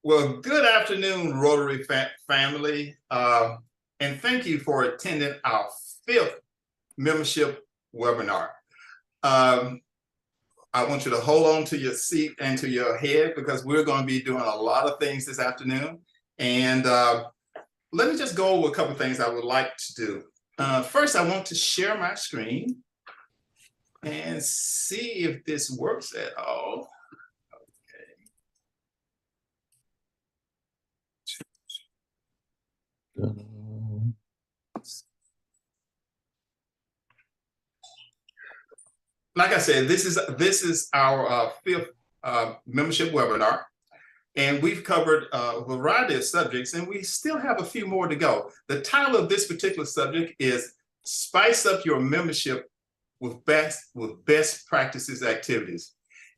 Well, good afternoon, Rotary family, and thank you for attending our fifth membership webinar. I want you to hold on to your seat and to your head because we're going to be doing a lot of things this afternoon. And let me just go over a couple of things I would like to do. First, I want to share my screen and see if this works at all. Like I said, this is our fifth membership webinar, and we've covered a variety of subjects, and we still have a few more to go. The title of this particular subject is Spice Up Your Membership with Best Practices Activities.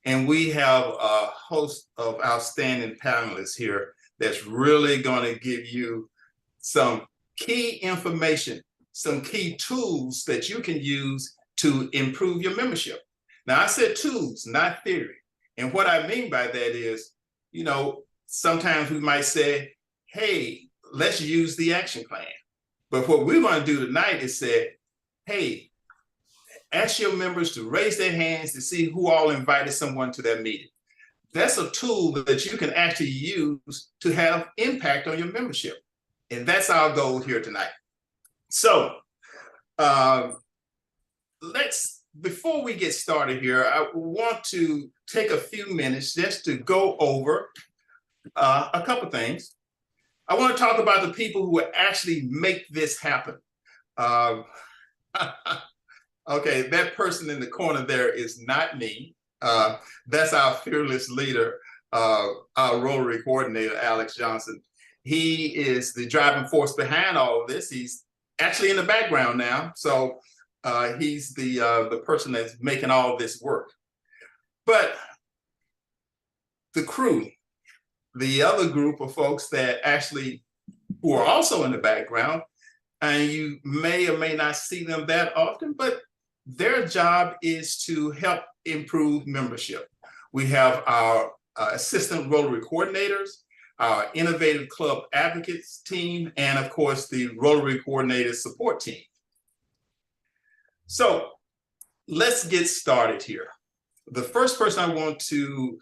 And we have a host of outstanding panelists here that's really going to give you some key information, some key tools that you can use to improve your membership. Now, I said tools, not theory. And what I mean by that is, you know, sometimes we might say, hey, let's use the action plan. But what we're going to do tonight is say, hey, ask your members to raise their hands to see who all invited someone to that meeting. That's a tool that you can actually use to have impact on your membership. And that's our goal here tonight. So before we get started here, I want to take a few minutes just to go over a couple things. I want to talk about the people who actually make this happen. Okay, that person in the corner there is not me. That's our fearless leader, our Rotary coordinator, Alex Johnson. He is the driving force behind all of this. He's actually in the background now. So he's the person that's making all of this work. But the crew, the other group of folks that actually, who are also in the background, and you may or may not see them that often, but their job is to help improve membership. We have our assistant Rotary coordinators, our innovative club advocates team, and of course, the Rotary coordinator support team. So let's get started here. The first person I want to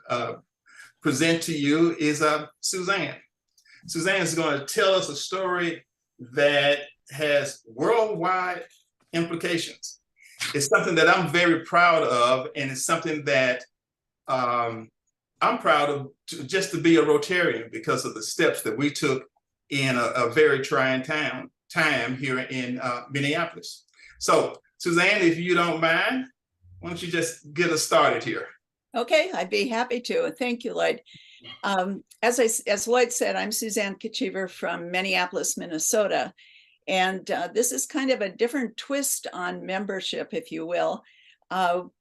present to you is Suzanne. Suzanne is going to tell us a story that has worldwide implications. It's something that I'm very proud of, and it's something that I'm proud of just to be a Rotarian because of the steps that we took in a very trying time here in Minneapolis. So Suzanne, if you don't mind, why don't you just get us started here? Okay, I'd be happy to. Thank you, Lloyd. As Lloyd said, I'm Suzanne Kachiver from Minneapolis, Minnesota. And this is kind of a different twist on membership, if you will.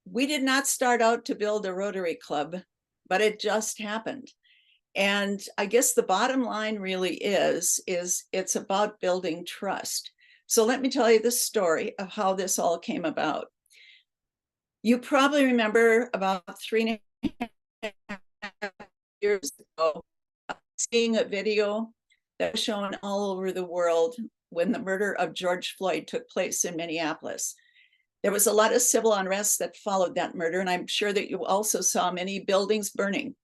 We did not start out to build a Rotary Club, but it just happened. And I guess the bottom line really is it's about building trust. So let me tell you the story of how this all came about. You probably remember about 3.5 years ago, seeing a video that was shown all over the world when the murder of George Floyd took place in Minneapolis. There was a lot of civil unrest that followed that murder, and I'm sure that you also saw many buildings burning.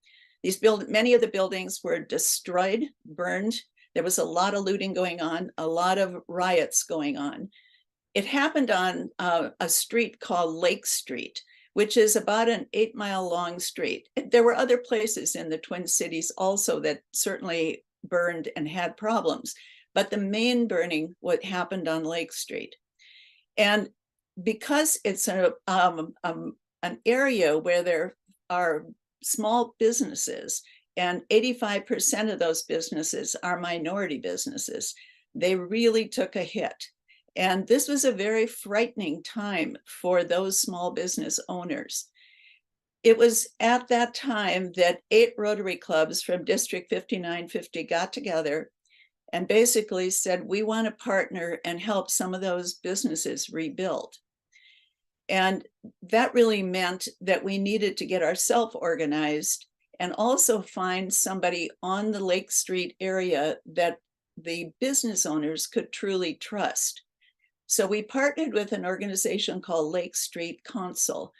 Many of the buildings were destroyed, burned. There was a lot of looting going on, a lot of riots going on. It happened on a street called Lake Street, which is about an 8-mile long street. There were other places in the Twin Cities also that certainly burned and had problems, but the main burning what happened on Lake Street. And because it's an area where there are small businesses, and 85% of those businesses are minority businesses, they really took a hit. And this was a very frightening time for those small business owners. It was at that time that 8 Rotary clubs from District 5950 got together and basically said, we want to partner and help some of those businesses rebuild. And that really meant that we needed to get ourselves organized and also find somebody on the Lake Street area that the business owners could truly trust. So we partnered with an organization called Lake Street Council.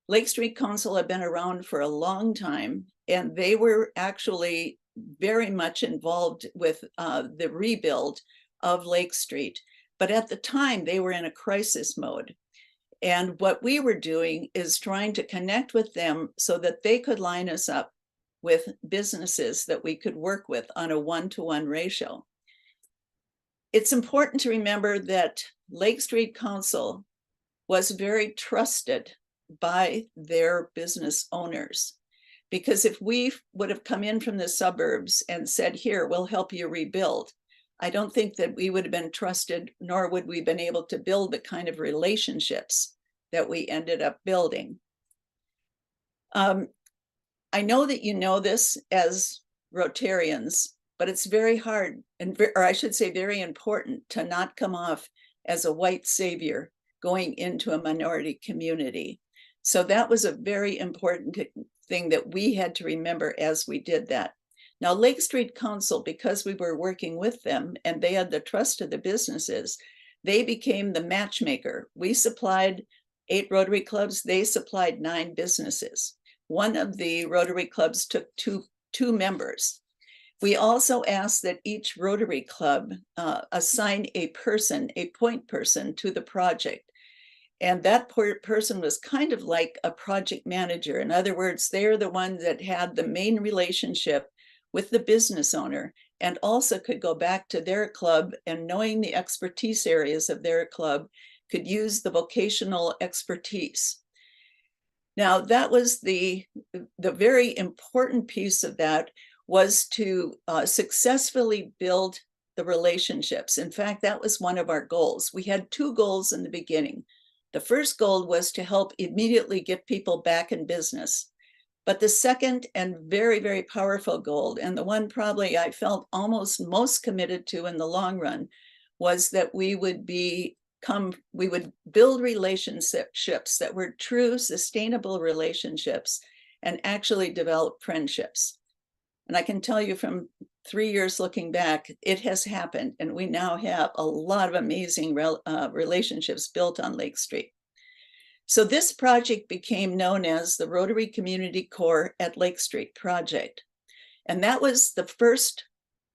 Lake Street Council had been around for a long time, and they were actually very much involved with the rebuild of Lake Street. But at the time, they were in a crisis mode. And what we were doing is trying to connect with them so that they could line us up with businesses that we could work with on a one-to-one ratio. It's important to remember that Lake Street Council was very trusted by their business owners, because if we would have come in from the suburbs and said, here, we'll help you rebuild, I don't think that we would have been trusted, nor would we have been able to build the kind of relationships that we ended up building. I know that you know this as Rotarians, but it's very hard, or I should say very important, to not come off as a white savior going into a minority community. So that was a very important thing that we had to remember as we did that. Now, Lake Street Council, because we were working with them and they had the trust of the businesses, they became the matchmaker. We supplied 8 Rotary clubs, they supplied 9 businesses. One of the Rotary clubs took two members. We also asked that each Rotary club assign a person, a point person to the project. And that person was kind of like a project manager. In other words, they're the one that had the main relationship with the business owner and also could go back to their club, and knowing the expertise areas of their club, could use the vocational expertise. Now, that was the very important piece of that, was to successfully build the relationships. In fact, that was one of our goals. We had 2 goals in the beginning. The first goal was to help immediately get people back in business. But the second and very, very powerful goal, and the one probably I felt almost most committed to in the long run, was that we would build relationships that were true, sustainable relationships, and actually develop friendships. And I can tell you from 3 years looking back, it has happened, and we now have a lot of amazing relationships built on Lake Street. So this project became known as the Rotary Community Corps at Lake Street Project. And that was the first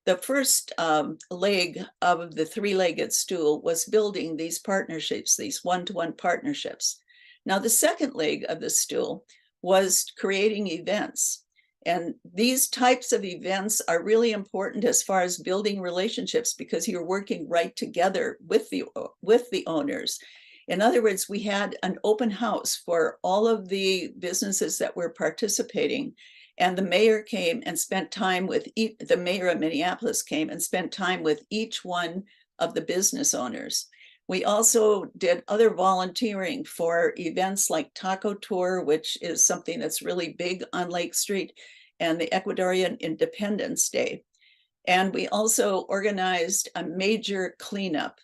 leg of the 3-legged stool, was building these partnerships, these one-to-one partnerships. Now, the second leg of the stool was creating events. And these types of events are really important as far as building relationships, because you're working right together with the owners. In other words, we had an open house for all of the businesses that were participating, and the mayor came and spent time with the mayor of Minneapolis came and spent time with each one of the business owners. We also did other volunteering for events like Taco Tour, which is something that's really big on Lake Street, and the Ecuadorian Independence Day. And we also organized a major cleanup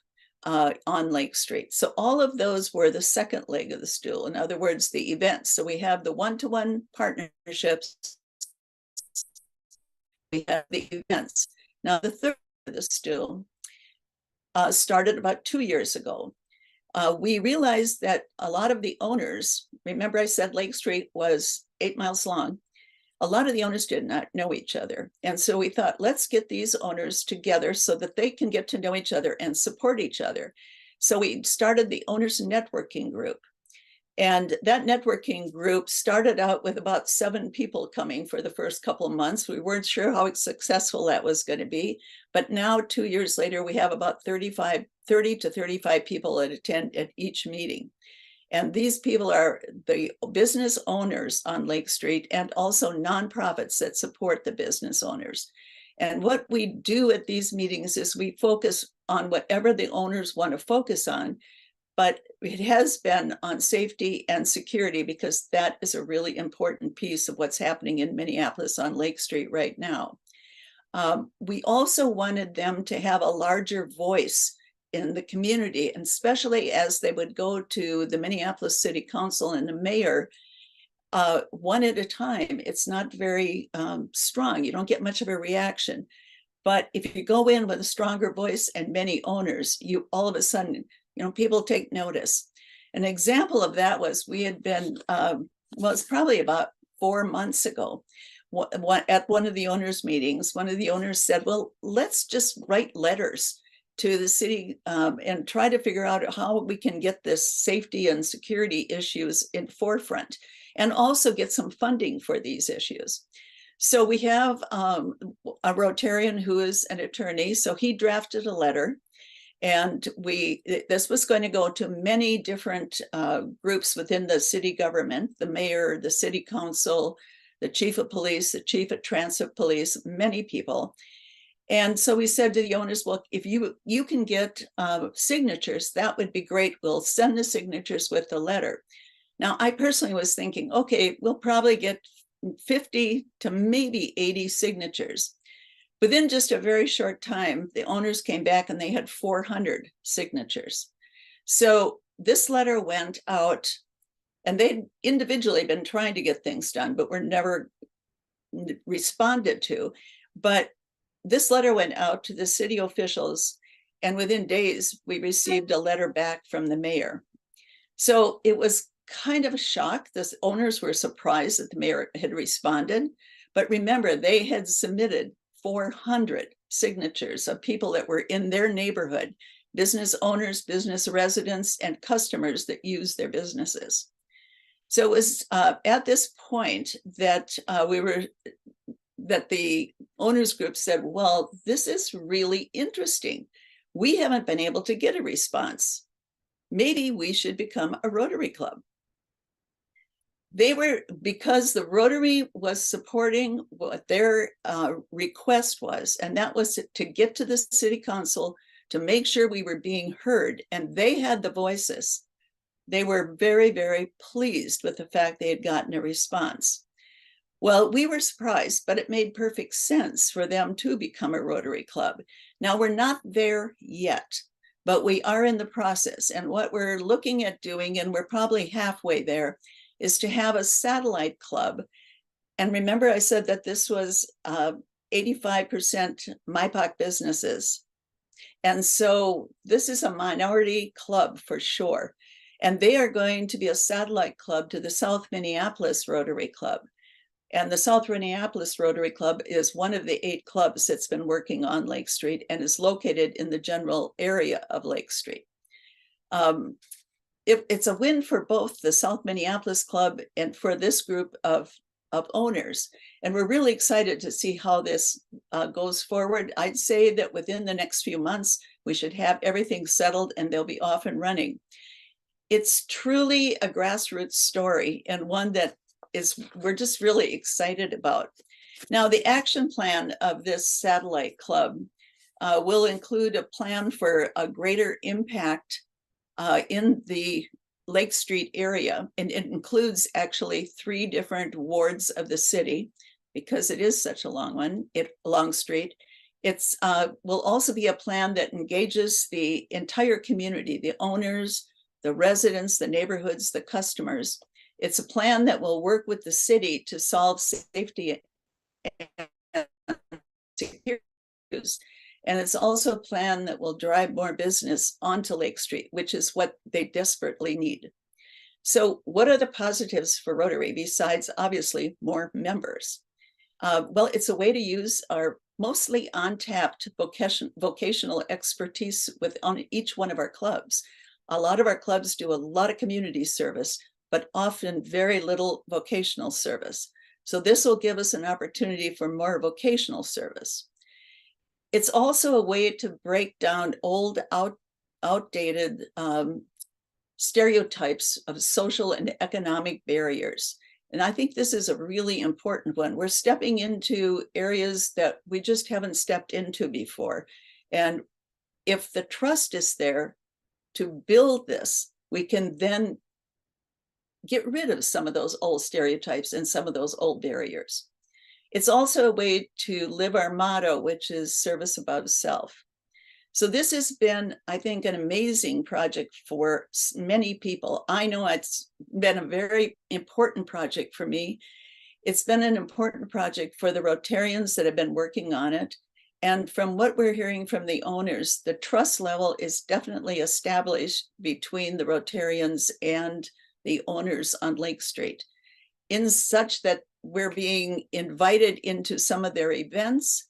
on Lake Street. So all of those were the second leg of the stool. In other words, the events. So we have the one-to-one partnerships, we have the events. Now, the third of the stool started about 2 years ago. We realized that a lot of the owners, remember I said Lake Street was 8 miles long, a lot of the owners did not know each other. And so we thought, let's get these owners together so that they can get to know each other and support each other. So we started the Owners Networking Group. And that networking group started out with about 7 people coming for the first couple of months. We weren't sure how successful that was going to be. But now, 2 years later, we have about 30 to 35 people that attend at each meeting. And these people are the business owners on Lake Street and also nonprofits that support the business owners. And what we do at these meetings is we focus on whatever the owners want to focus on, but it has been on safety and security, because that is a really important piece of what's happening in Minneapolis on Lake Street right now. We also wanted them to have a larger voice in the community, and especially as they would go to the Minneapolis City Council and the mayor, one at a time. It's not very strong. You don't get much of a reaction. But if you go in with a stronger voice and many owners, you all of a sudden, people take notice. An example of that was we had been, well, it's probably about 4 months ago, at one of the owners' meetings, one of the owners said, well, let's just write letters to the city and try to figure out how we can get this safety and security issues in forefront and also get some funding for these issues. So we have a Rotarian who is an attorney, so he drafted a letter, and this was going to go to many different groups within the city government, the mayor, the city council, the chief of police, the chief of transit police, many people. And so we said to the owners, well, if you can get signatures, that would be great. We'll send the signatures with the letter. Now, I personally was thinking, okay, we'll probably get 50 to maybe 80 signatures. Within just a very short time, the owners came back and they had 400 signatures. So this letter went out, and they'd individually been trying to get things done, but were never responded to. But this letter went out to the city officials, and within days, we received a letter back from the mayor. So it was kind of a shock. The owners were surprised that the mayor had responded. But remember, they had submitted 400 signatures of people that were in their neighborhood, business owners, business residents, and customers that use their businesses. So it was at this point that that the owners group said, well, this is really interesting. We haven't been able to get a response. Maybe we should become a Rotary Club. Because the Rotary was supporting what their request was, and that was to get to the city council to make sure we were being heard, and they had the voices. They were very, very pleased with the fact they had gotten a response. Well, we were surprised, but it made perfect sense for them to become a Rotary Club. Now, we're not there yet, but we are in the process. And what we're looking at doing, and we're probably halfway there, is to have a satellite club. And remember, I said that this was 85% MIPOC businesses. And so this is a minority club for sure. And they are going to be a satellite club to the South Minneapolis Rotary Club. And the South Minneapolis Rotary Club is one of the 8 clubs that's been working on Lake Street and is located in the general area of Lake Street. It's a win for both the South Minneapolis Club and for this group of owners. And we're really excited to see how this goes forward. I'd say that within the next few months, we should have everything settled and they'll be off and running. It's truly a grassroots story, and one that we're just really excited about. Now, the action plan of this satellite club will include a plan for a greater impact in the Lake Street area. And it includes actually 3 different wards of the city, because it is such a long street. It's will also be a plan that engages the entire community, the owners, the residents, the neighborhoods, the customers. It's a plan that will work with the city to solve safety and security issues. And it's also a plan that will drive more business onto Lake Street, which is what they desperately need. So what are the positives for Rotary besides obviously more members? Well, it's a way to use our mostly untapped vocational expertise on each one of our clubs. A lot of our clubs do a lot of community service, but often very little vocational service. So this will give us an opportunity for more vocational service. It's also a way to break down old, outdated stereotypes of social and economic barriers. And I think this is a really important one. We're stepping into areas that we just haven't stepped into before. And if the trust is there to build this, we can then get rid of some of those old stereotypes and some of those old barriers. It's also a way to live our motto, which is service above self. So this has been, I think, an amazing project for many people. I know it's been a very important project for me. It's been an important project for the Rotarians that have been working on it. And from what we're hearing from the owners, the trust level is definitely established between the Rotarians and the owners on Lake Street, in such that we're being invited into some of their events,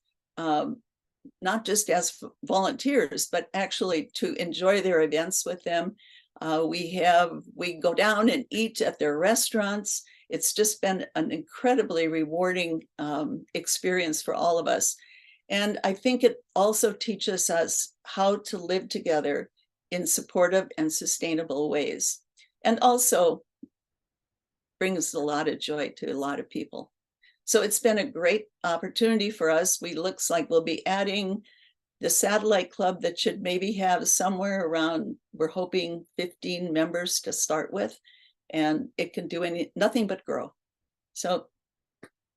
not just as volunteers, but actually to enjoy their events with them. We go down and eat at their restaurants. It's just been an incredibly rewarding experience for all of us. And I think it also teaches us how to live together in supportive and sustainable ways. And also brings a lot of joy to a lot of people. So it's been a great opportunity for us. Looks like we'll be adding the satellite club that should maybe have somewhere around, we're hoping 15 members to start with, and it can do nothing but grow. So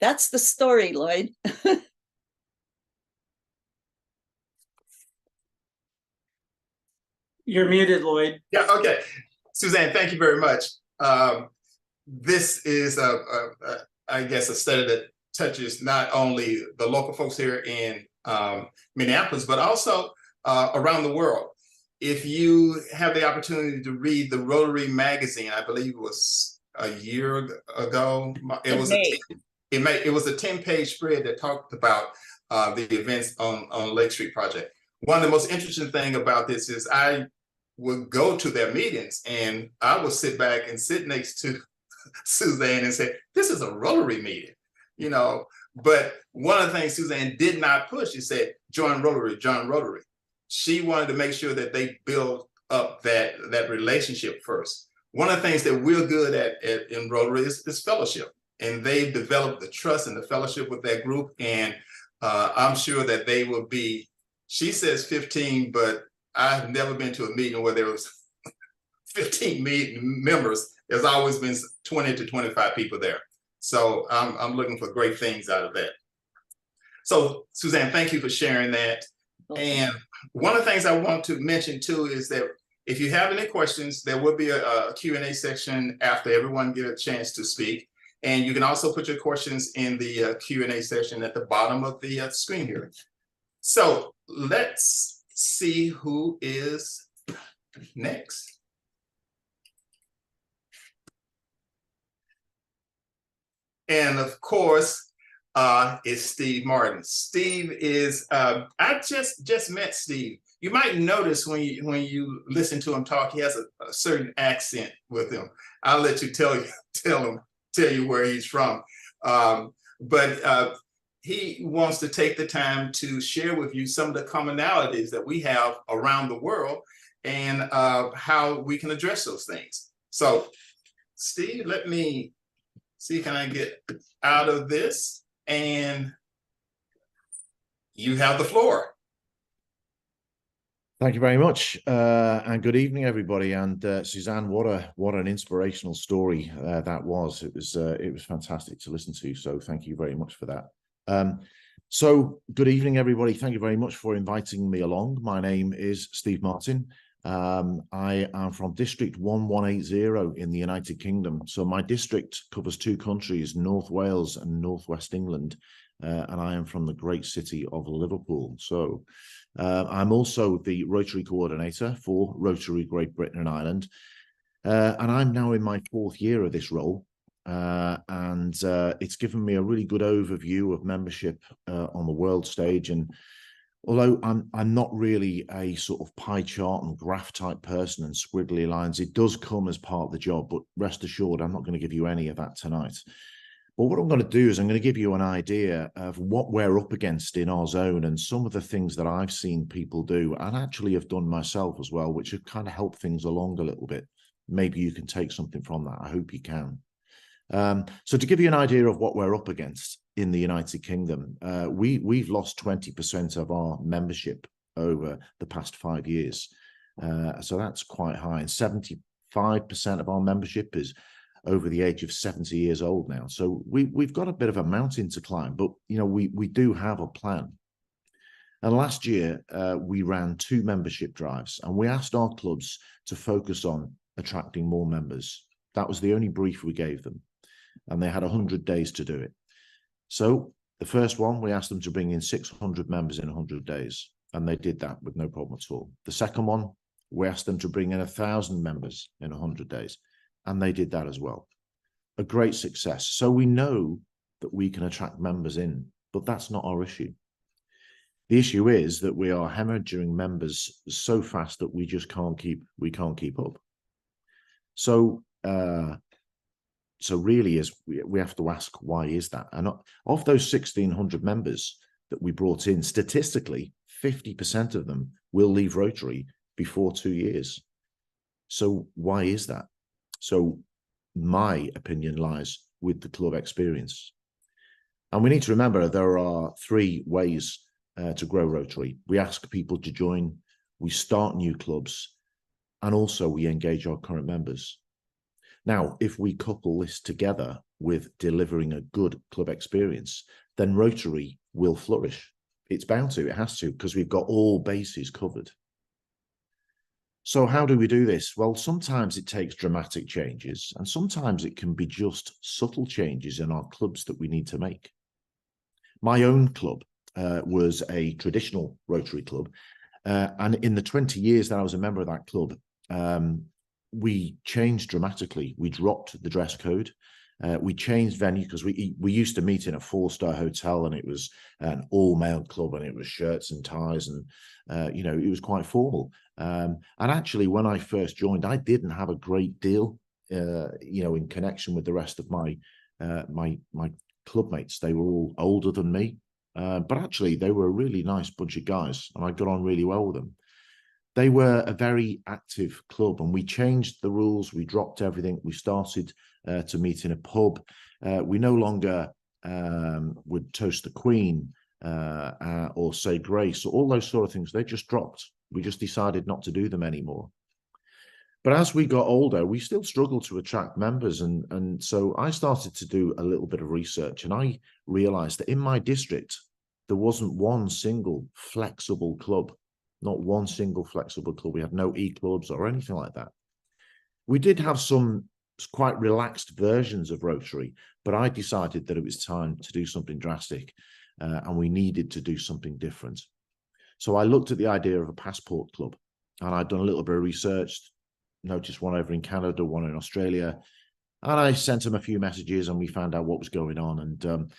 that's the story, Lloyd. You're muted, Lloyd. Yeah, okay. Suzanne, thank you very much. This is, I guess, a study that touches not only the local folks here in Minneapolis, but also around the world. If you have the opportunity to read the Rotary magazine, I believe it was a year ago, it was a 10-page spread that talked about the events on Lake Street Project. One of the most interesting thing about this is I would go to their meetings and I would sit back and sit next to Suzanne and say, this is a Rotary meeting, you know. But one of the things Suzanne did not push, she said, join Rotary, join Rotary. She wanted to make sure that they build up that relationship first. One of the things that we're good at in Rotary is fellowship. And they've developed the trust and the fellowship with that group. And I'm sure that they will be, she says 15, but I've never been to a meeting where there was 15 members. There's always been 20 to 25 people there. So I'm looking for great things out of that. So Suzanne, thank you for sharing that. Okay. And one of the things I want to mention too is that if you have any questions, there will be a Q&A section after everyone get a chance to speak. And you can also put your questions in the Q&A section at the bottom of the screen here. So let's see who is next. And of course, is Steve Martin. Steve is, I just met Steve. You might notice when you listen to him talk, he has a certain accent with him. I'll let you tell you where he's from. But he wants to take the time to share with you some of the commonalities that we have around the world and how we can address those things. So Steve, let me see, can I get out of this? And you have the floor. Thank you very much, and good evening, everybody. And Suzanne, what an inspirational story that was. It was fantastic to listen to. So thank you very much for that. So good evening, everybody. Thank you very much for inviting me along. My name is Steve Martin. I am from District 1180 in the United Kingdom. So my district covers two countries, North Wales and Northwest England, and I am from the great city of Liverpool. So I'm also the Rotary Coordinator for Rotary Great Britain and Ireland, and I'm now in my 4th year of this role, and it's given me a really good overview of membership on the world stage. And although I'm not really a sort of pie chart and graph type person and squiggly lines, it does come as part of the job, but rest assured, I'm not going to give you any of that tonight. But what I'm going to do is I'm going to give you an idea of what we're up against in our zone and some of the things that I've seen people do and actually have done myself as well, which have kind of helped things along a little bit. Maybe you can take something from that. I hope you can. So to give you an idea of what we're up against in the United Kingdom, we've lost 20% of our membership over the past 5 years. So that's quite high. And 75% of our membership is over the age of 70 years old now. So we've got a bit of a mountain to climb, but you know, we do have a plan. And last year, we ran 2 membership drives, and we asked our clubs to focus on attracting more members. That was the only brief we gave them, and they had 100 days to do it. So the first one, we asked them to bring in 600 members in 100 days, and they did that with no problem at all. The second one, we asked them to bring in 1,000 members in 100 days, and they did that as well. A great success. So we know that we can attract members in, but that's not our issue. The issue is that we are hemorrhaging members so fast that we just can't keep up. So really is we have to ask, why is that? And of those 1,600 members that we brought in, statistically 50% of them will leave Rotary before 2 years. So why is that? So my opinion lies with the club experience. And we need to remember there are 3 ways to grow Rotary. We ask people to join, we start new clubs, and also we engage our current members. Now, if we couple this together with delivering a good club experience, then Rotary will flourish. It's bound to, it has to, because we've got all bases covered. So how do we do this? Well, sometimes it takes dramatic changes, and sometimes it can be just subtle changes in our clubs that we need to make. My own club was a traditional Rotary club, and in the 20 years that I was a member of that club, we changed dramatically. We dropped the dress code. We changed venue because we used to meet in a 4-star hotel, and it was an all-male club, and it was shirts and ties, and it was quite formal. And actually, when I first joined, I didn't have a great deal, in connection with the rest of my my club mates. They were all older than me, but actually they were a really nice bunch of guys, and I got on really well with them. They were a very active club, and we changed the rules. We dropped everything. We started to meet in a pub. We no longer would toast the Queen or say grace, or all those sort of things. They just dropped. We just decided not to do them anymore. But as we got older, we still struggled to attract members. And so I started to do a little bit of research, and I realized that in my district, there wasn't one single flexible club. Not one single flexible club. We had no e-clubs or anything like that. We did have some quite relaxed versions of Rotary, but I decided that it was time to do something drastic, and we needed to do something different. So I looked at the idea of a passport club, and I'd done a little bit of research, noticed one over in Canada, one in Australia, and I sent them a few messages, and we found out what was going on. And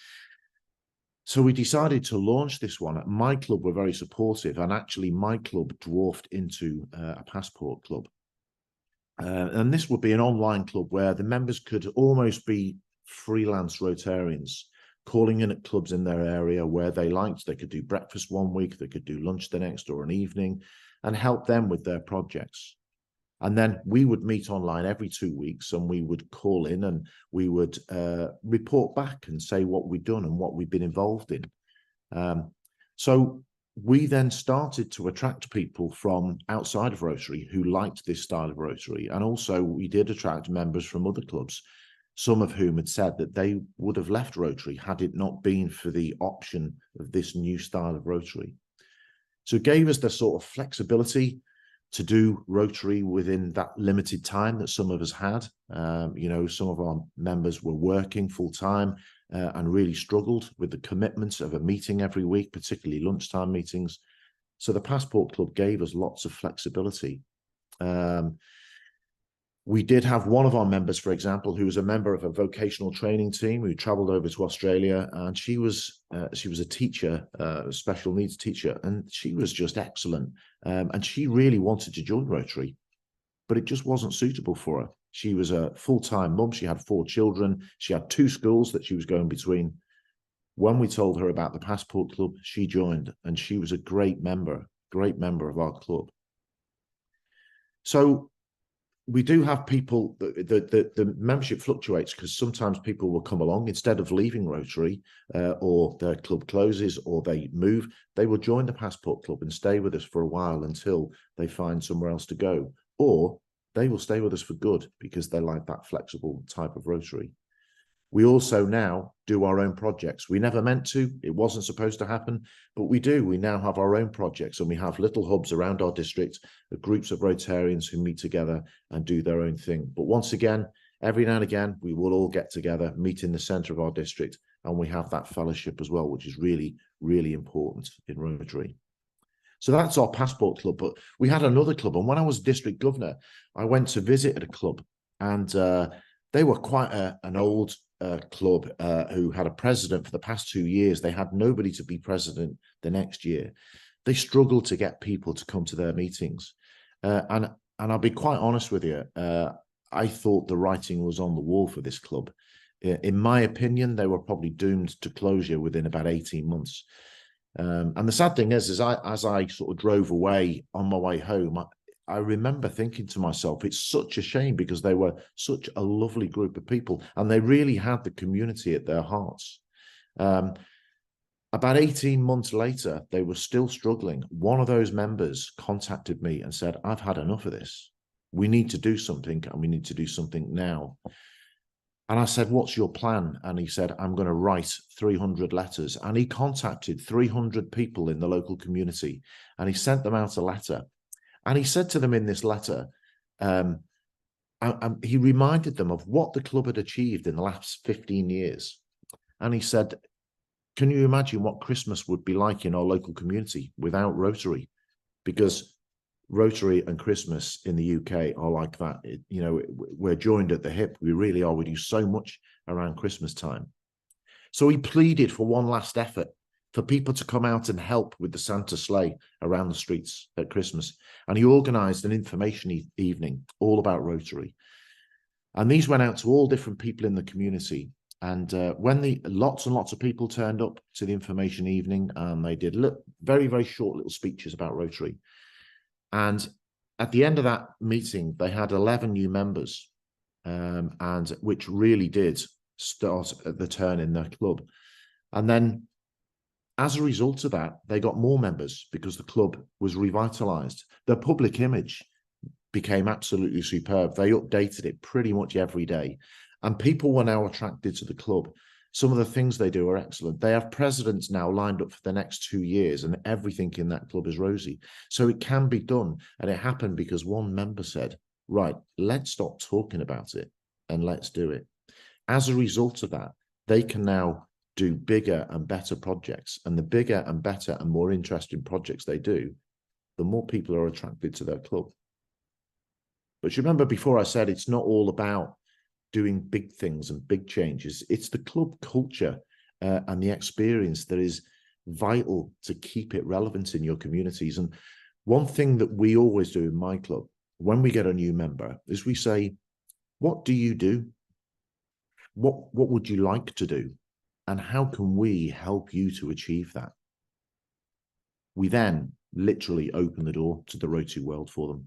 so we decided to launch this one. My club were very supportive, and actually my club dwarfed into a passport club. And this would be an online club where the members could almost be freelance Rotarians, calling in at clubs in their area where they liked. They could do breakfast one week, they could do lunch the next, or an evening, and help them with their projects. And then we would meet online every 2 weeks, and we would call in, and we would report back and say what we'd done and what we'd been involved in. So we then started to attract people from outside of Rotary who liked this style of Rotary. And also we did attract members from other clubs, some of whom had said that they would have left Rotary had it not been for the option of this new style of Rotary. So it gave us the sort of flexibility to do Rotary within that limited time that some of us had. Some of our members were working full time and really struggled with the commitments of a meeting every week, particularly lunchtime meetings. So the Passport Club gave us lots of flexibility. We did have one of our members, for example, who was a member of a vocational training team who traveled over to Australia, and she was a teacher, a special needs teacher, and she was just excellent. And she really wanted to join Rotary, but it just wasn't suitable for her. She was a full-time mum. She had 4 children. She had 2 schools that she was going between. When we told her about the Passport Club, she joined, and she was a great member of our club. So we do have people, the membership fluctuates because sometimes people will come along instead of leaving Rotary or their club closes or they move, they will join the Passport Club and stay with us for a while until they find somewhere else to go, or they will stay with us for good because they like that flexible type of Rotary. We also now do our own projects. We never meant to, it wasn't supposed to happen, but we do. We now have our own projects, and we have little hubs around our district, groups of Rotarians who meet together and do their own thing. But once again, every now and again, we will all get together, meet in the centre of our district, and we have that fellowship as well, which is really, really important in Rotary. So that's our passport club. But we had another club, and when I was district governor, I went to visit at a club, and they were quite an old club who had a president for the past 2 years. They had nobody to be president the next year. They struggled to get people to come to their meetings. And I'll be quite honest with you, I thought the writing was on the wall for this club. In my opinion, they were probably doomed to closure within about 18 months. And the sad thing is as I sort of drove away on my way home, I remember thinking to myself, it's such a shame, because they were such a lovely group of people and they really had the community at their hearts. About 18 months later, they were still struggling. One of those members contacted me and said, I've had enough of this. We need to do something, and we need to do something now. And I said, what's your plan? And he said, I'm going to write 300 letters. And he contacted 300 people in the local community, and he sent them out a letter. And he said to them in this letter, he reminded them of what the club had achieved in the last 15 years. And he said, can you imagine what Christmas would be like in our local community without Rotary? Because Rotary and Christmas in the UK are like that. We're joined at the hip. We really are. We do so much around Christmas time. So he pleaded for one last effort for people to come out and help with the Santa sleigh around the streets at Christmas. And he organised an information evening all about Rotary. And these went out to all different people in the community. And when lots and lots of people turned up to the information evening, and they did very, very short little speeches about Rotary. And at the end of that meeting, they had 11 new members, and which really did start at the turn in their club. And then as a result of that, they got more members because the club was revitalized. Their public image became absolutely superb. They updated it pretty much every day, and people were now attracted to the club. Some of the things they do are excellent. They have presidents now lined up for the next 2 years, and everything in that club is rosy. So it can be done. And it happened because one member said, right, let's stop talking about it and let's do it. As a result of that, they can now do bigger and better projects. And the bigger and better and more interesting projects they do, the more people are attracted to their club. But you remember before I said it's not all about doing big things and big changes. It's the club culture and the experience that is vital to keep it relevant in your communities. And one thing that we always do in my club, when we get a new member, is we say, what do you do? What would you like to do? And how can we help you to achieve that? We then literally open the door to the Rotary world for them.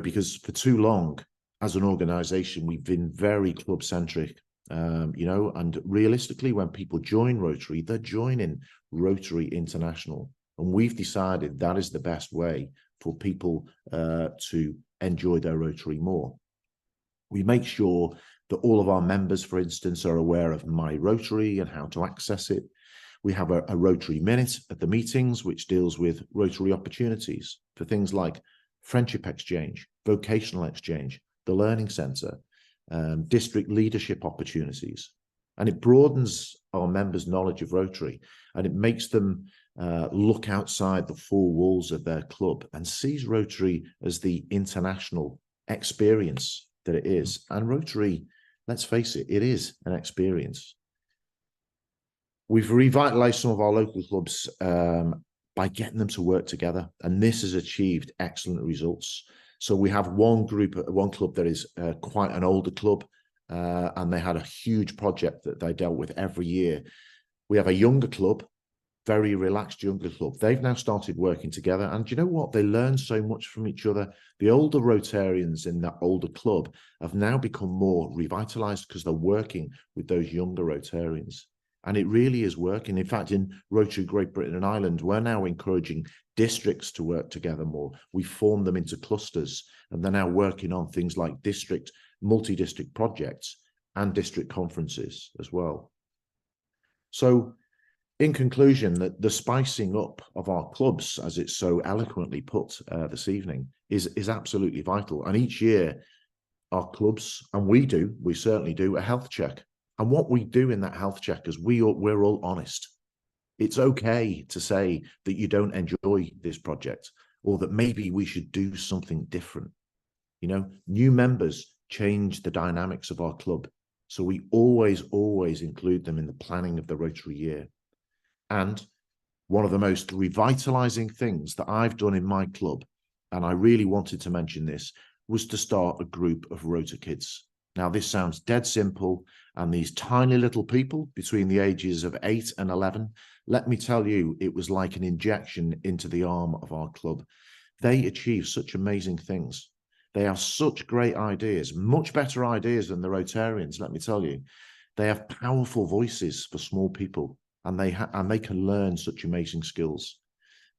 Because for too long, as an organization, we've been very club centric, and realistically, when people join Rotary, they're joining Rotary International. And we've decided that is the best way for people to enjoy their Rotary more. We make sure that all of our members, for instance, are aware of My Rotary and how to access it. We have a Rotary Minute at the meetings, which deals with Rotary opportunities for things like friendship exchange, vocational exchange, the Learning Centre, district leadership opportunities. And it broadens our members' knowledge of Rotary, and it makes them look outside the four walls of their club and sees Rotary as the international experience that it is. And Rotary, let's face it, it is an experience. We've revitalized some of our local clubs by getting them to work together, and this has achieved excellent results. So we have one club that is quite an older club, and they had a huge project that they dealt with every year. We have a younger club, very relaxed younger club. They've now started working together, and do you know what? They learn so much from each other. The older Rotarians in that older club have now become more revitalized because they're working with those younger Rotarians. And it really is working. In fact, in Rotary Great Britain and Ireland, we're now encouraging districts to work together more. We form them into clusters, and they're now working on things like multi-district projects and district conferences as well. So in conclusion, that the spicing up of our clubs, as it's so eloquently put this evening, is absolutely vital. And each year, our clubs, and we certainly do a health check. And what we do in that health check is we're all honest. It's okay to say that you don't enjoy this project, or that maybe we should do something different. You know, new members change the dynamics of our club. So we always include them in the planning of the Rotary year. And one of the most revitalizing things that I've done in my club, and I really wanted to mention this, was to start a group of Rota Kids. Now, this sounds dead simple, and these tiny little people between the ages of 8 and 11, let me tell you, it was like an injection into the arm of our club. They achieve such amazing things. They have such great ideas, much better ideas than the Rotarians, let me tell you. They have powerful voices for small people, and they can learn such amazing skills.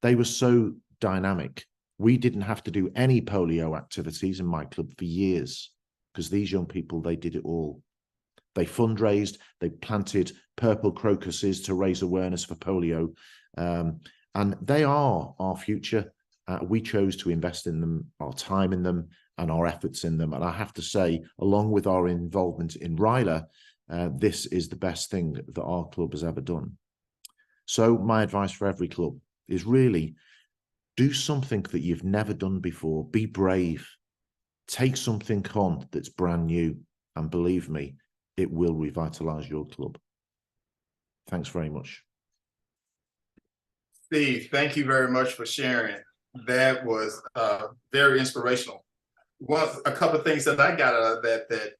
They were so dynamic. We didn't have to do any polio activities in my club for years, because these young people, they did it all. They fundraised, they planted purple crocuses to raise awareness for polio, and they are our future. We chose to invest in them, our time in them, and our efforts in them. And I have to say, along with our involvement in RYLA, this is the best thing that our club has ever done. So my advice for every club is really do something that you've never done before. Be brave. Take something on that's brand new. And believe me, it will revitalize your club. Thanks very much. Steve, thank you very much for sharing. That was very inspirational. A couple of things that I got out of that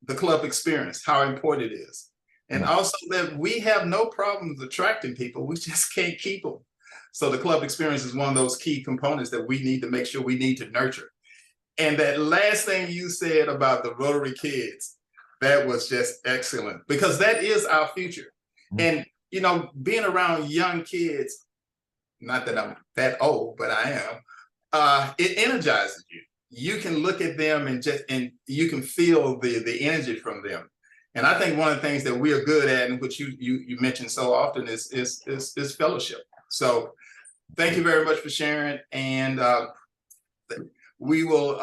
the club experience, how important it is. And also that we have no problems attracting people, we just can't keep them. So the club experience is one of those key components that we need to make sure we need to nurture. And that last thing you said about the Rotary kids, that was just excellent, because that is our future. And, you know, being around young kids, not that I'm that old, but I am, it energizes you. You can look at them and you can feel the energy from them. And I think one of the things that we are good at, and which you mentioned so often, is fellowship. So thank you very much for sharing. And we will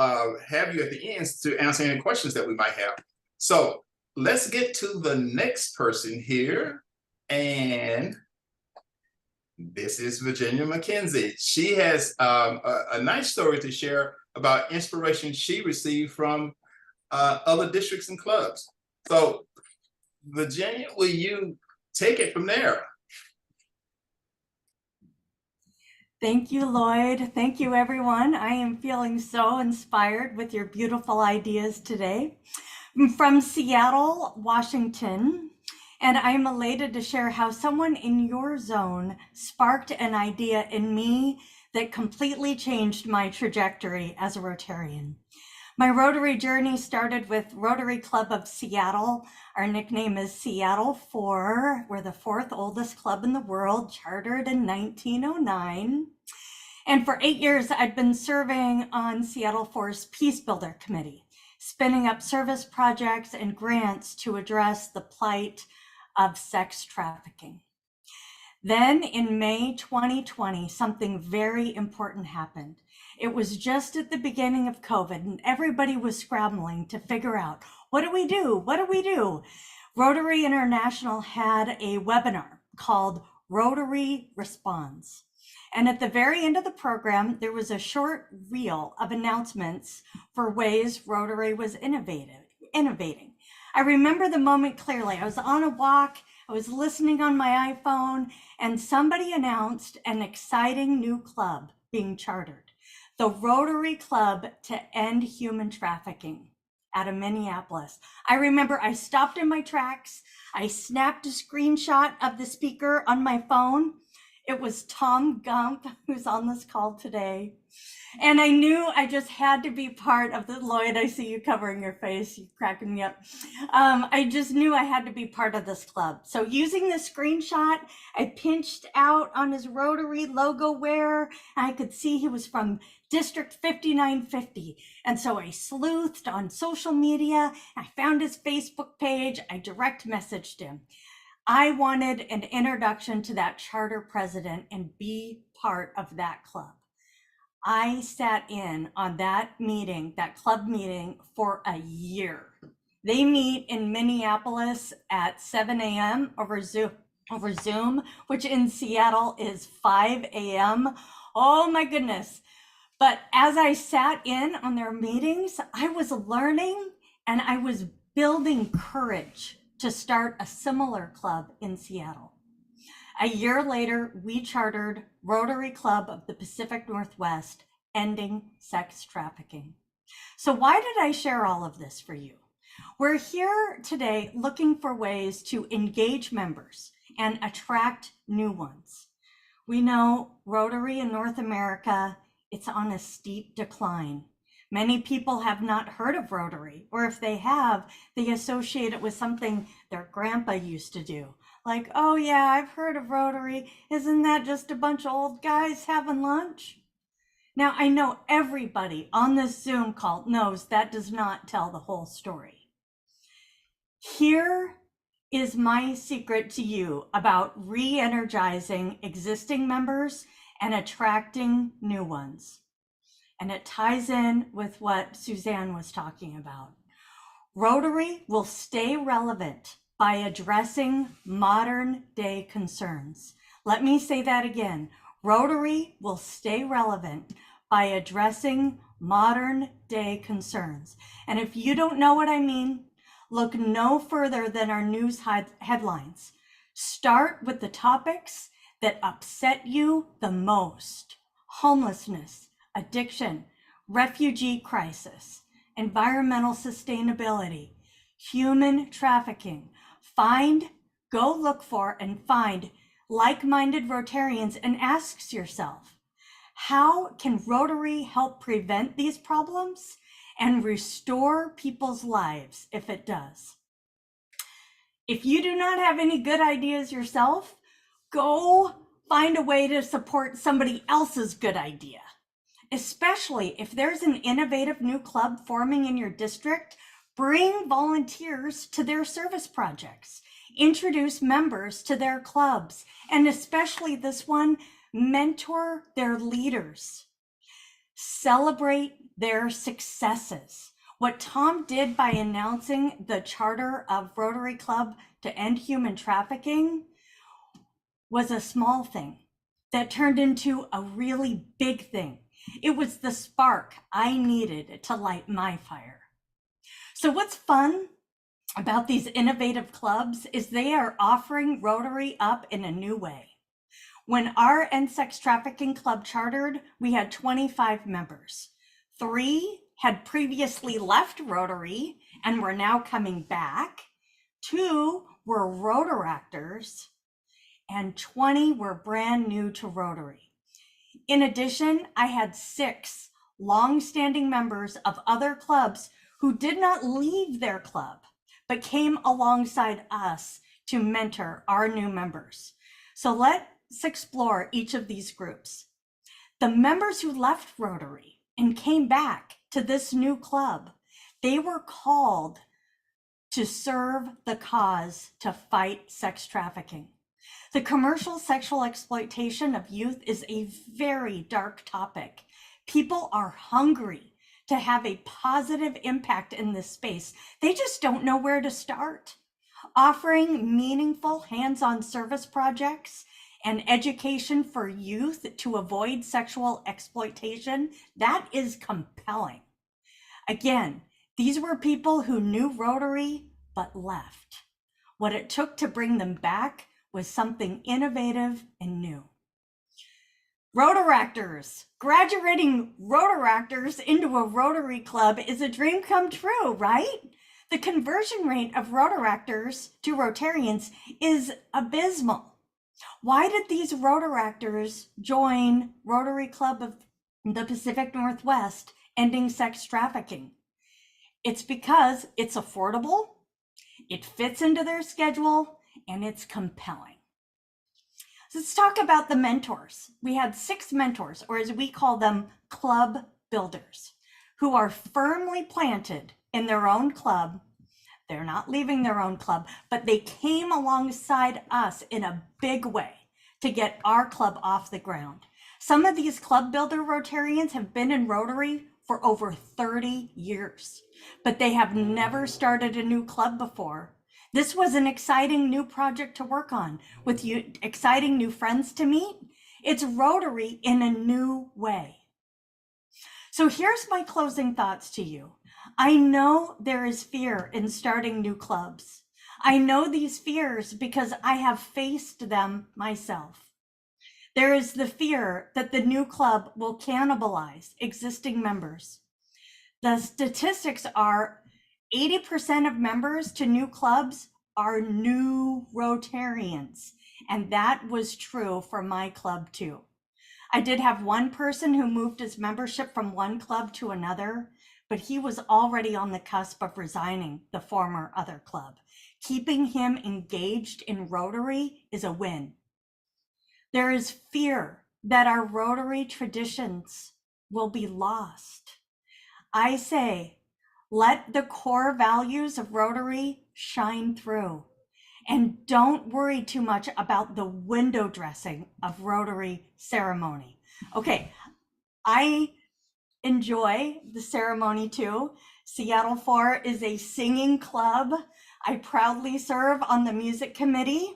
have you at the end to answer any questions that we might have. So let's get to the next person here. And this is Virginia McKenzie. She has a nice story to share about inspiration she received from other districts and clubs. So Virginia, will you take it from there? Thank you, Lloyd. Thank you, everyone. I am feeling so inspired with your beautiful ideas today. I'm from Seattle, Washington, and I'm elated to share how someone in your zone sparked an idea in me that completely changed my trajectory as a Rotarian. My Rotary journey started with Rotary Club of Seattle. Our nickname is Seattle 4. We're the 4th oldest club in the world, chartered in 1909. And for 8 years, I'd been serving on Seattle 4's Peace Builder Committee, spinning up service projects and grants to address the plight of sex trafficking. Then in May 2020, something very important happened. It was just at the beginning of COVID, and everybody was scrambling to figure out, what do we do? What do we do? Rotary International had a webinar called Rotary Responds. And at the very end of the program, there was a short reel of announcements for ways Rotary was innovating. I remember the moment clearly. I was on a walk, I was listening on my iPhone, and somebody announced an exciting new club being chartered, the Rotary Club to End Human Trafficking out of Minneapolis. I remember I stopped in my tracks, I snapped a screenshot of the speaker on my phone, It was Tom Gump, who's on this call today. And I knew I just had to be part of the, Lloyd, I see you covering your face, you're cracking me up. I just knew I had to be part of this club. So using the screenshot, I pinched out on his Rotary logo wear. I could see he was from District 5950. And so I sleuthed on social media. I found his Facebook page. I direct messaged him. I wanted an introduction to that charter president and be part of that club. I sat in on that meeting, that club meeting, for a year. They meet in Minneapolis at 7 a.m. over Zoom, which in Seattle is 5 a.m. Oh my goodness. But as I sat in on their meetings, I was learning and I was building courage to start a similar club in Seattle. A year later, we chartered Rotary Club of the Pacific Northwest, Ending Sex Trafficking. So why did I share all of this for you? We're here today looking for ways to engage members and attract new ones. We know Rotary in North America, it's on a steep decline. Many people have not heard of Rotary, or if they have, they associate it with something their grandpa used to do. Like, oh yeah, I've heard of Rotary. Isn't that just a bunch of old guys having lunch? Now, I know everybody on this Zoom call knows that does not tell the whole story. Here is my secret to you about re-energizing existing members and attracting new ones. And it ties in with what Suzanne was talking about. Rotary will stay relevant by addressing modern day concerns. Let me say that again. Rotary will stay relevant by addressing modern day concerns. And if you don't know what I mean, look no further than our news headlines. Start with the topics that upset you the most: homelessness, addiction, refugee crisis, environmental sustainability, human trafficking. Go look for and find like-minded Rotarians and ask yourself, how can Rotary help prevent these problems and restore people's lives if it does? If you do not have any good ideas yourself, go find a way to support somebody else's good idea. Especially if there's an innovative new club forming in your district, bring volunteers to their service projects, introduce members to their clubs, and especially this one, mentor their leaders. Celebrate their successes. What Tom did by announcing the charter of Rotary Club to end human trafficking was a small thing that turned into a really big thing. It was the spark I needed to light my fire. So what's fun about these innovative clubs is they are offering Rotary up in a new way. When our End Sex Trafficking Club chartered, we had 25 members. 3 had previously left Rotary and were now coming back. 2 were Rotaractors, and 20 were brand new to Rotary. In addition, I had 6 long-standing members of other clubs who did not leave their club, but came alongside us to mentor our new members. So let's explore each of these groups. The members who left Rotary and came back to this new club, they were called to serve the cause to fight sex trafficking. The commercial sexual exploitation of youth is a very dark topic. People are hungry to have a positive impact in this space. They just don't know where to start. Offering meaningful hands-on service projects and education for youth to avoid sexual exploitation, that is compelling. Again, these were people who knew Rotary but left. What it took to bring them back was something innovative and new. Rotaractors, graduating Rotaractors into a Rotary Club is a dream come true, right? The conversion rate of Rotaractors to Rotarians is abysmal. Why did these Rotaractors join Rotary Club of the Pacific Northwest ending sex trafficking? It's because it's affordable, it fits into their schedule, and it's compelling. So let's talk about the mentors. We had 6 mentors, or as we call them, club builders, who are firmly planted in their own club. They're not leaving their own club, but they came alongside us in a big way to get our club off the ground. Some of these club builder Rotarians have been in Rotary for over 30 years, but they have never started a new club before. This was an exciting new project to work on with you, exciting new friends to meet. It's Rotary in a new way. So here's my closing thoughts to you. I know there is fear in starting new clubs. I know these fears because I have faced them myself. There is the fear that the new club will cannibalize existing members. The statistics are 80% of members to new clubs are new Rotarians, and that was true for my club too. I did have one person who moved his membership from one club to another, but he was already on the cusp of resigning the former other club. Keeping him engaged in Rotary is a win. There is fear that our Rotary traditions will be lost. I say, let the core values of Rotary shine through, and don't worry too much about the window dressing of Rotary ceremony. Okay, I enjoy the ceremony too. Seattle 4 is a singing club. I proudly serve on the music committee.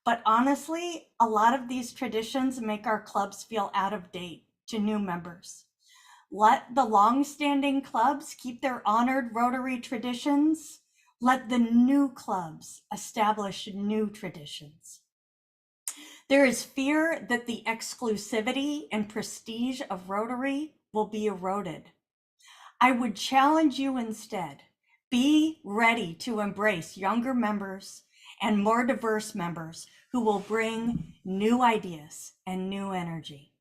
But honestly, a lot of these traditions make our clubs feel out of date to new members. Let the long-standing clubs keep their honored Rotary traditions. Let the new clubs establish new traditions. There is fear that the exclusivity and prestige of Rotary will be eroded. I would challenge you instead, be ready to embrace younger members and more diverse members who will bring new ideas and new energy.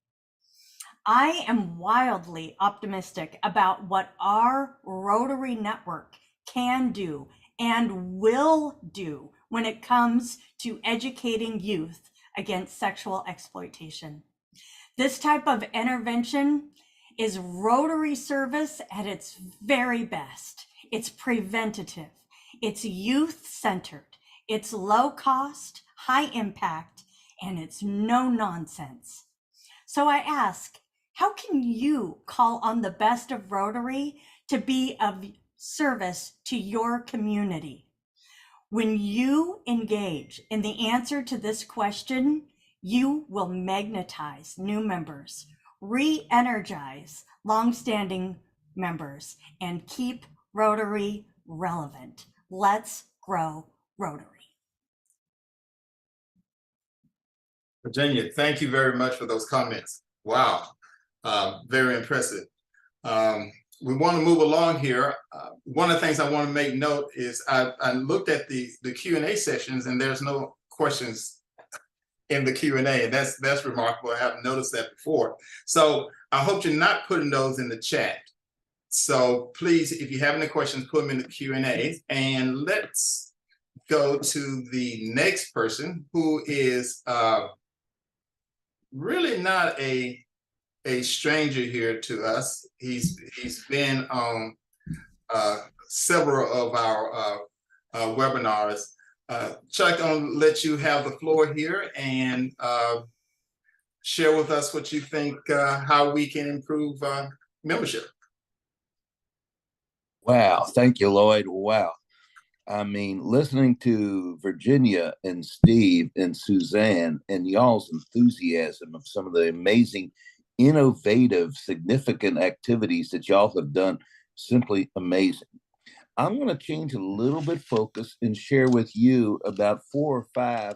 I am wildly optimistic about what our Rotary network can do and will do when it comes to educating youth against sexual exploitation. This type of intervention is Rotary service at its very best. It's preventative, it's youth-centered, it's low cost, high impact, and it's no nonsense. So I ask, how can you call on the best of Rotary to be of service to your community? When you engage in the answer to this question, you will magnetize new members, re-energize longstanding members, and keep Rotary relevant. Let's grow Rotary. Virginia, thank you very much for those comments. Wow, very impressive. We want to move along here. One of the things I want to make note is I looked at the Q&A sessions and there's no questions in the Q&A, and that's remarkable. I haven't noticed that before. So I hope you're not putting those in the chat. So please, if you have any questions, put them in the Q&A, and let's go to the next person who is really not a stranger here to us. He's been on several of our webinars. Chuck, I'm gonna let you have the floor here and share with us what you think, how we can improve membership. Wow, thank you, Lloyd. Wow. I mean, listening to Virginia and Steve and Suzanne and y'all's enthusiasm of some of the amazing, innovative, significant activities that y'all have done, simply amazing. I'm going to change a little bit focus and share with you about 4 or 5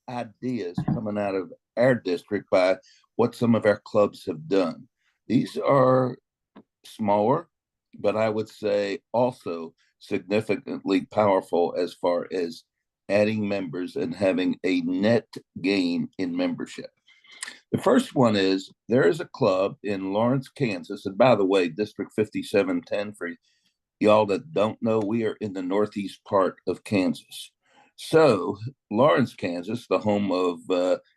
ideas coming out of our district by what some of our clubs have done. These are smaller, but I would say also significantly powerful as far as adding members and having a net gain in membership. The first one is there is a club in Lawrence, Kansas. And by the way, District 5710, for y'all that don't know, we are in the northeast part of Kansas. So Lawrence, Kansas, the home of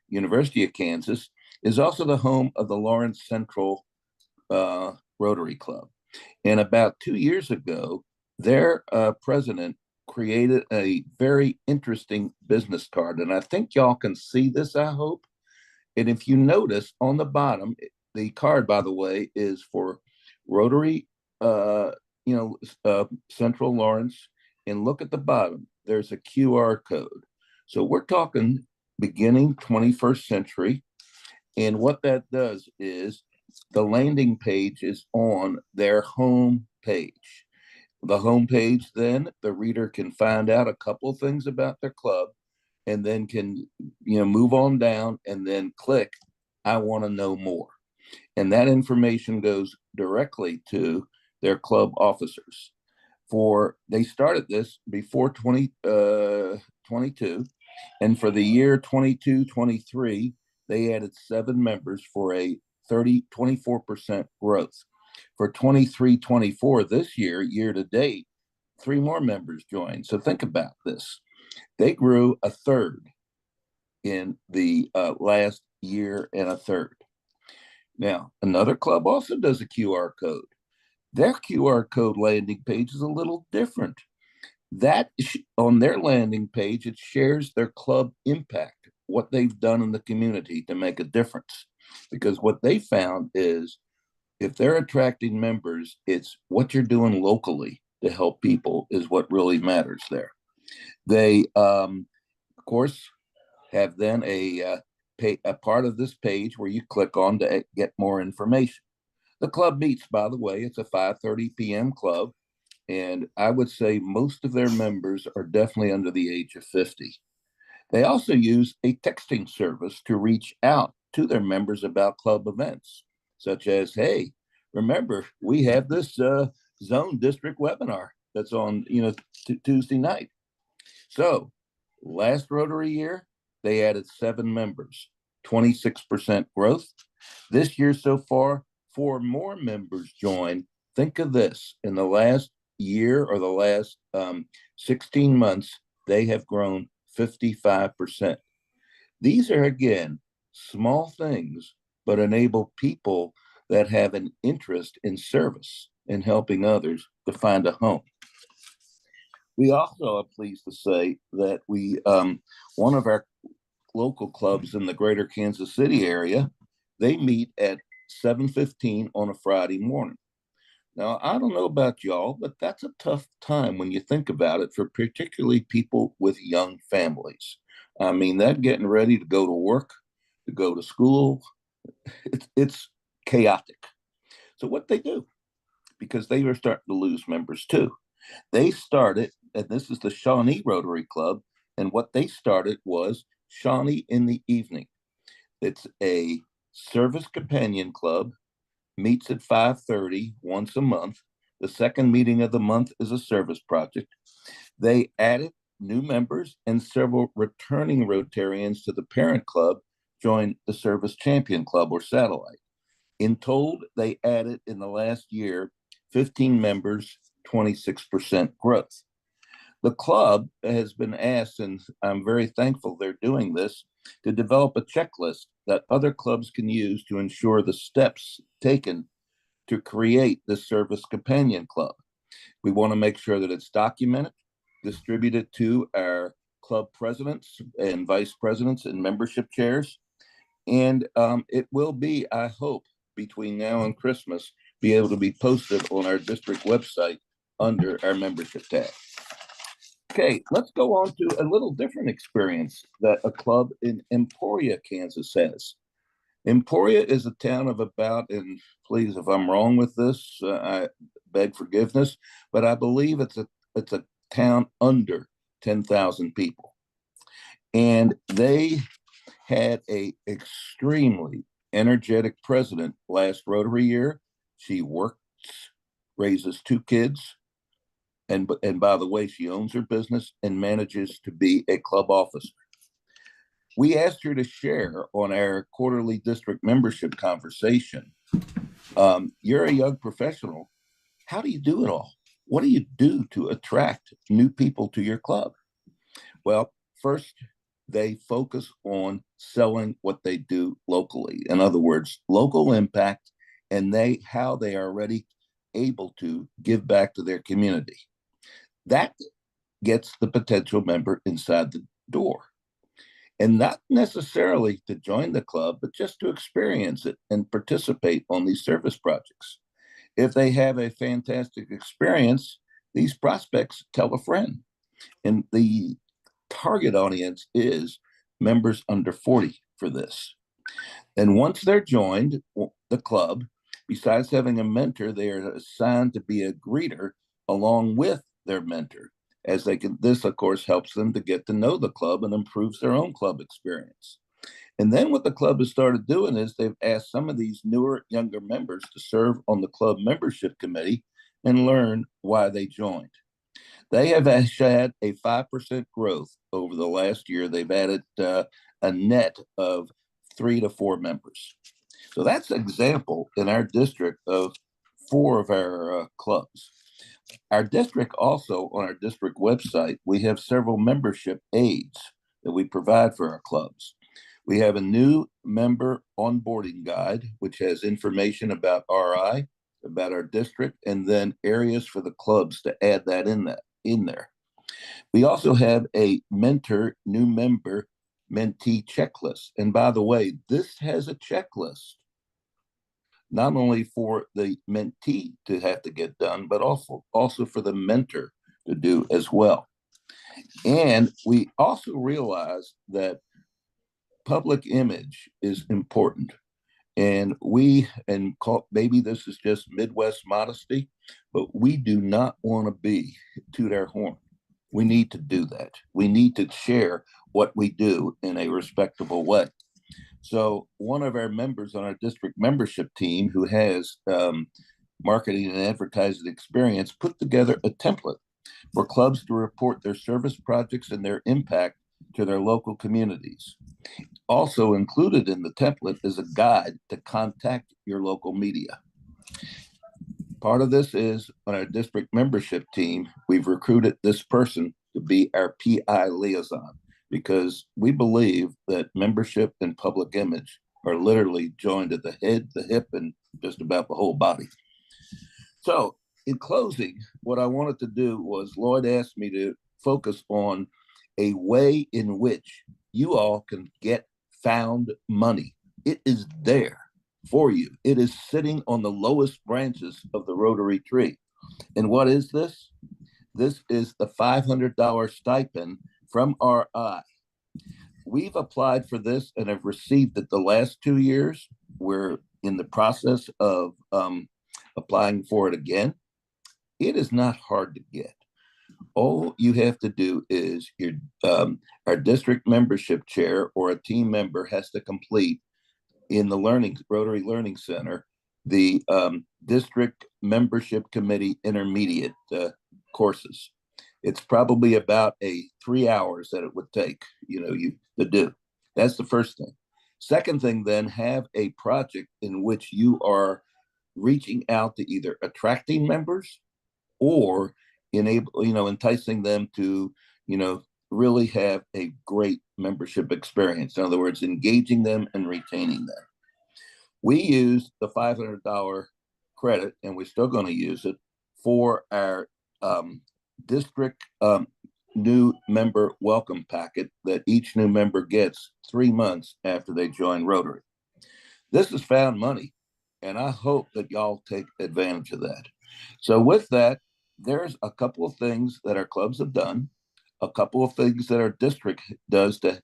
University of Kansas, is also the home of the Lawrence Central Rotary Club. And about 2 years ago, their president created a very interesting business card. And I think y'all can see this, I hope. And if you notice on the bottom, the card, by the way, is for Rotary, Central Lawrence. And look at the bottom, there's a QR code. So we're talking beginning 21st century. And what that does is the landing page is on their home page. The home page, then the reader can find out a couple of things about their club and then can move on down and then click, I want to know more. And that information goes directly to their club officers. They started this before 2022, and for the year 22-23, they added 7 members for a 24% growth. For 23-24 this year to date, 3 more members joined. So think about this. They grew a third in the last year and a third. Now, another club also does a QR code. Their QR code landing page is a little different. That on their landing page, it shares their club impact, what they've done in the community to make a difference. Because what they found is if they're attracting members, it's what you're doing locally to help people is what really matters there. They, of course, have then a part of this page where you click on to get more information. The club meets, by the way, it's a 5:30 p.m. club, and I would say most of their members are definitely under the age of 50. They also use a texting service to reach out to their members about club events, such as, hey, remember, we have this zone district webinar that's on Tuesday night. So last Rotary year, they added 7 members, 26% growth. This year so far, 4 more members joined. Think of this, in the last year or the last 16 months, they have grown 55%. These are, again, small things, but enable people that have an interest in service and helping others to find a home. We also are pleased to say that we, one of our local clubs in the greater Kansas City area, they meet at 7:15 on a Friday morning. Now, I don't know about y'all, but that's a tough time when you think about it for particularly people with young families. I mean, they're getting ready to go to work, to go to school. It's chaotic. So what they do, because they were starting to lose members too, they started, and this is the Shawnee Rotary Club, and what they started was Shawnee in the evening. It's a service companion club, meets at 5:30 once a month. The second meeting of the month is a service project. They added new members, and several returning Rotarians to the parent club joined the Service Champion Club or Satellite. In total, they added in the last year 15 members, 26% growth. The club has been asked, and I'm very thankful they're doing this, to develop a checklist that other clubs can use to ensure the steps taken to create the Service Companion Club. We want to make sure that it's documented, distributed to our club presidents and vice presidents and membership chairs. And it will be, I hope, between now and Christmas, be able to be posted on our district website under our membership tab. Okay, let's go on to a little different experience that a club in Emporia, Kansas has. Emporia is a town of about, and please, if I'm wrong with this, I beg forgiveness, but I believe it's a town under 10,000 people. And they had a extremely energetic president last Rotary year. She works, raises 2 kids, And by the way, she owns her business and manages to be a club officer. We asked her to share on our quarterly district membership conversation. You're a young professional. How do you do it all? What do you do to attract new people to your club? Well, first, they focus on selling what they do locally. In other words, local impact, and how they are already able to give back to their community. That gets the potential member inside the door. And not necessarily to join the club, but just to experience it and participate on these service projects. If they have a fantastic experience, these prospects tell a friend. And the target audience is members under 40 for this. And once they're joined the club, besides having a mentor, they are assigned to be a greeter along with their mentor. As they can, this of course helps them to get to know the club and improves their own club experience. And then what the club has started doing is they've asked some of these newer, younger members to serve on the club membership committee and learn why they joined. They have had a 5% growth over the last year. They've added a net of 3 to 4 members. So that's an example in our district of 4 of our clubs. Our district also, on our district website, we have several membership aids that we provide for our clubs. We have a new member onboarding guide, which has information about RI, about our district, and then areas for the clubs to add that in there. We also have a mentor, new member, mentee checklist. And by the way, this has a checklist, not only for the mentee to have to get done, but also for the mentor to do as well. And we also realize that public image is important. And maybe this is just Midwest modesty, but we do not want to be toot our horn. We need to do that. We need to share what we do in a respectable way. So one of our members on our district membership team who has marketing and advertising experience put together a template for clubs to report their service projects and their impact to their local communities. Also included in the template is a guide to contact your local media. Part of this is on our district membership team, we've recruited this person to be our PI liaison, because we believe that membership and public image are literally joined at the head, the hip, and just about the whole body. So in closing, what I wanted to do was Lloyd asked me to focus on a way in which you all can get found money. It is there for you. It is sitting on the lowest branches of the Rotary tree. And what is this? This is the $500 stipend from RI. We've applied for this and have received it the last 2 years. We're in the process of applying for it again. It is not hard to get. All you have to do is our district membership chair or a team member has to complete in the Rotary Learning Center, the district membership committee intermediate courses. It's probably about 3 hours that it would take, you to do. That's the first thing. Second thing, then have a project in which you are reaching out to either attracting members or enticing them to, really have a great membership experience. In other words, engaging them and retaining them. We use the $500 credit, and we're still going to use it for our district new member welcome packet that each new member gets 3 months after they join Rotary. This is found money, and I hope that y'all take advantage of that. So with that, there's a couple of things that our clubs have done, a couple of things that our district does to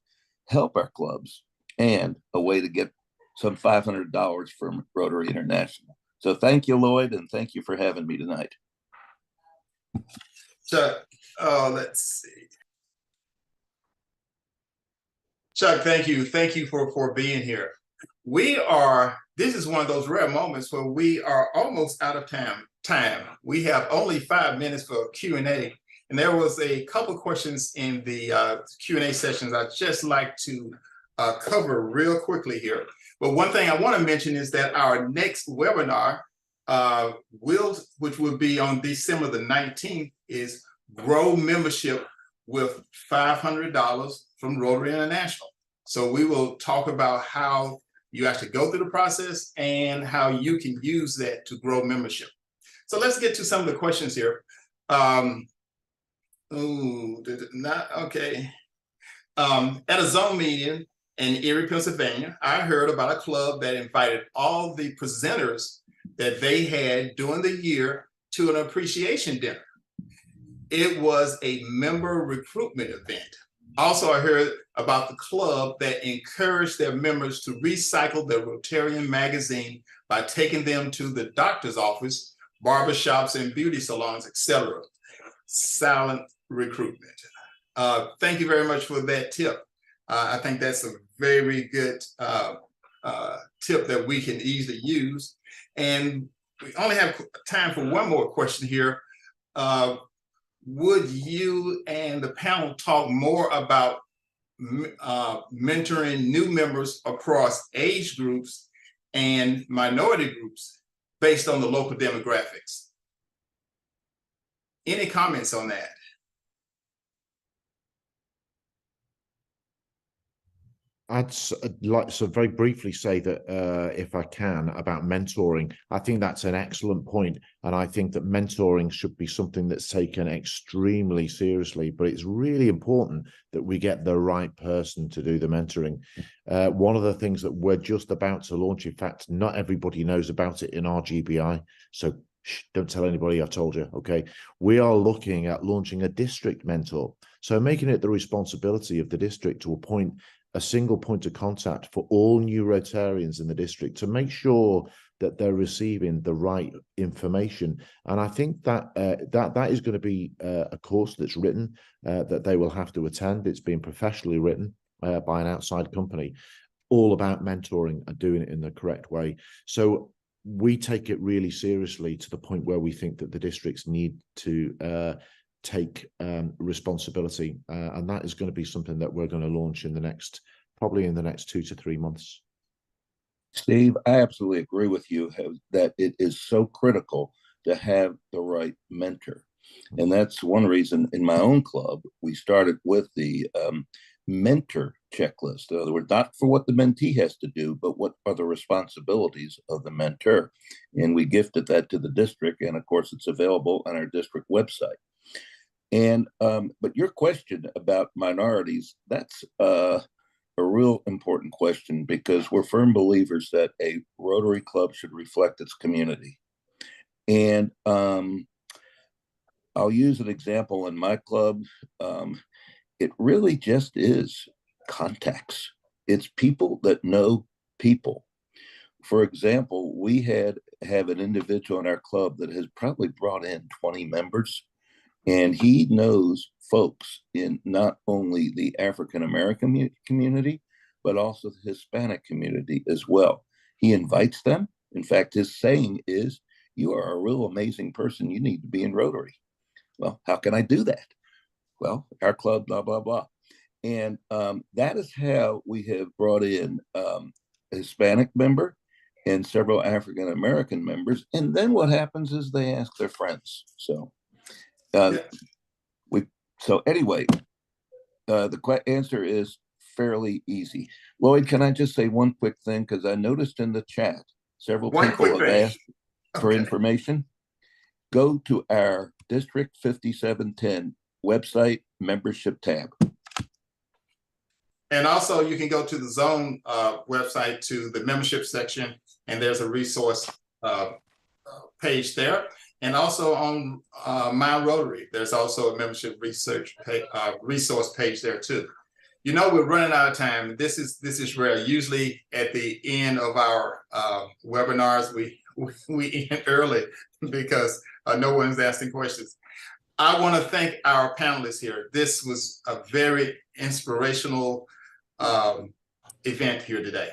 help our clubs, and a way to get some $500 from Rotary International. So thank you, Lloyd, and thank you for having me tonight. Chuck, let's see. Chuck, thank you. Thank you for being here. This is one of those rare moments where we are almost out of time. time. We have only 5 minutes for Q&A, and there was a couple questions in the Q&A sessions I'd just like to cover real quickly here. But one thing I want to mention is that our next webinar, which will be on December the 19th, is Grow Membership with $500 from Rotary International. So we will talk about how you actually go through the process and how you can use that to grow membership. So let's get to some of the questions here. Okay. At a Zoom meeting in Erie, Pennsylvania, I heard about a club that invited all the presenters that they had during the year to an appreciation dinner. It was a member recruitment event. Also, I heard about the club that encouraged their members to recycle their Rotarian magazine by taking them to the doctor's office, barbershops, and beauty salons, etc. Silent recruitment. Thank you very much for that tip. I think that's a very good tip that we can easily use. And we only have time for one more question here. Would you and the panel talk more about mentoring new members across age groups and minority groups based on the local demographics? Any comments on that? I'd like to very briefly say that if I can, about mentoring, I think that's an excellent point. And I think that mentoring should be something that's taken extremely seriously, but it's really important that we get the right person to do the mentoring. One of the things that we're just about to launch, in fact, not everybody knows about it in RGBI, so don't tell anybody I told you, okay? We are looking at launching a district mentor. So making it the responsibility of the district to appoint a single point of contact for all new Rotarians in the district to make sure that they're receiving the right information. And I think that that is going to be a course that's written that they will have to attend. It's been professionally written by an outside company, all about mentoring and doing it in the correct way. So we take it really seriously to the point where we think that the districts need to take responsibility, and that is going to be something that we're going to launch in the next, probably in the next 2 to 3 months. Steve, I absolutely agree with you that it is so critical to have the right mentor. And that's one reason in my own club, we started with the mentor checklist. In other words, not for what the mentee has to do, but what are the responsibilities of the mentor. And we gifted that to the district. And of course, it's available on our district website. And but your question about minorities, that's a real important question, because we're firm believers that a Rotary Club should reflect its community. And I'll use an example in my club. It really just is contacts. It's people that know people. For example, we have an individual in our club that has probably brought in 20 members. And he knows folks in not only the African-American community, but also the Hispanic community as well. He invites them. In fact, his saying is, "You are a real amazing person. You need to be in Rotary." Well, how can I do that? Well, our club, blah, blah, blah. And that is how we have brought in a Hispanic member and several African-American members. And then what happens is they ask their friends. So anyway, the answer is fairly easy. Lloyd, can I just say one quick thing? Because I noticed in the chat, several people have asked for information. Go to our District 5710 website membership tab. And also you can go to the Zone website to the membership section, and there's a resource page there. And also on My Rotary, there's also a membership resource page there too. You know, we're running out of time. This is rare. Usually at the end of our webinars, we end early because no one's asking questions. I want to thank our panelists here. This was a very inspirational event here today.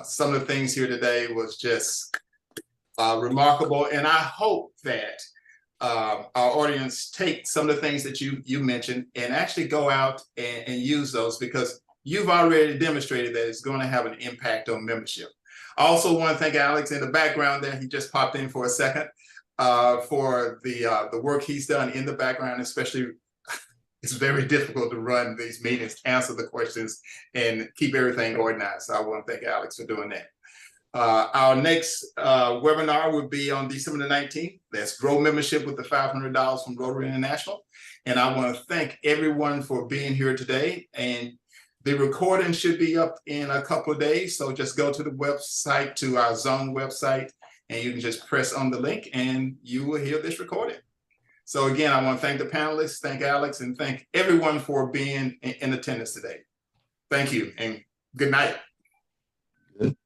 Some of the things here today was just remarkable. And I hope that our audience take some of the things that you mentioned and actually go out and use those, because you've already demonstrated that it's going to have an impact on membership. I also want to thank Alex in the background there. He just popped in for a second for the work he's done in the background, especially. It's very difficult to run these meetings, answer the questions, and keep everything organized. So I want to thank Alex for doing that. Our next webinar will be on December the 19th. That's Grow Membership with the $500 from Rotary International. And I want to thank everyone for being here today. And the recording should be up in a couple of days. So just go to the website, to our Zone website, and you can just press on the link and you will hear this recording. So again, I want to thank the panelists, thank Alex, and thank everyone for being in attendance today. Thank you and good night.